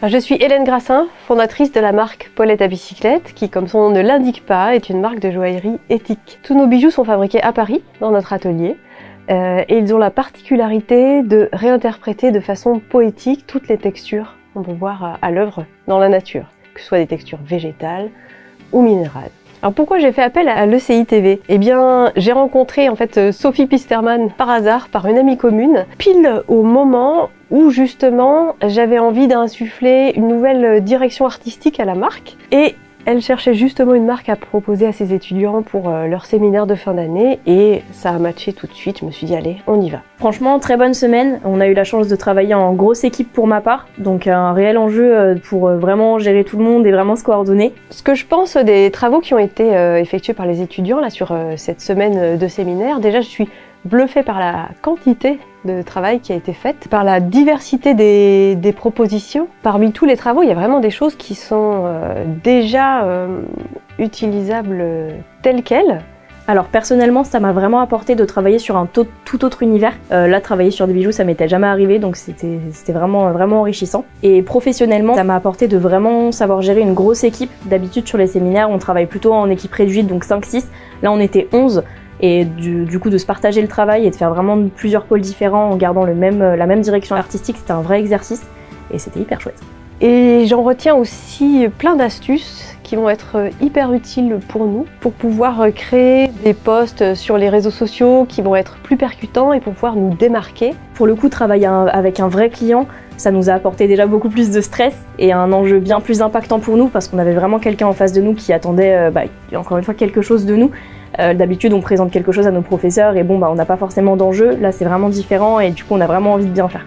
Je suis Hélène Grassin, fondatrice de la marque Paulette à bicyclette, qui, comme son nom ne l'indique pas, est une marque de joaillerie éthique. Tous nos bijoux sont fabriqués à Paris, dans notre atelier, et ils ont la particularité de réinterpréter de façon poétique toutes les textures qu'on peut voir à l'œuvre dans la nature, que ce soit des textures végétales ou minérales. Alors pourquoi j'ai fait appel à l'ECI TV? Eh bien, j'ai rencontré en fait Sophie Pisterman par hasard, par une amie commune, pile au moment où justement j'avais envie d'insuffler une nouvelle direction artistique à la marque. Et elle cherchait justement une marque à proposer à ses étudiants pour leur séminaire de fin d'année et ça a matché tout de suite. Je me suis dit allez, on y va. Franchement, très bonne semaine. On a eu la chance de travailler en grosse équipe pour ma part, donc un réel enjeu pour vraiment gérer tout le monde et vraiment se coordonner. Ce que je pense des travaux qui ont été effectués par les étudiants là sur cette semaine de séminaire, déjà je suis bluffée par la quantité de travail qui a été faite, par la diversité des propositions. Parmi tous les travaux, il y a vraiment des choses qui sont déjà utilisables telles quelles. Alors personnellement, ça m'a vraiment apporté de travailler sur un tout autre univers. Là, travailler sur des bijoux, ça m'était jamais arrivé, donc c'était vraiment enrichissant. Et professionnellement, ça m'a apporté de vraiment savoir gérer une grosse équipe. D'habitude, sur les séminaires, on travaille plutôt en équipe réduite, donc 5-6. Là, on était 11. Et du coup, de se partager le travail et de faire vraiment plusieurs pôles différents en gardant la même direction artistique, c'était un vrai exercice et c'était hyper chouette. Et j'en retiens aussi plein d'astuces qui vont être hyper utiles pour nous, pour pouvoir créer des posts sur les réseaux sociaux qui vont être plus percutants et pour pouvoir nous démarquer. Pour le coup, travailler avec un vrai client, ça nous a apporté déjà beaucoup plus de stress et un enjeu bien plus impactant pour nous parce qu'on avait vraiment quelqu'un en face de nous qui attendait encore une fois quelque chose de nous. D'habitude, on présente quelque chose à nos professeurs et bon, on n'a pas forcément d'enjeu. Là, c'est vraiment différent et du coup, on a vraiment envie de bien faire.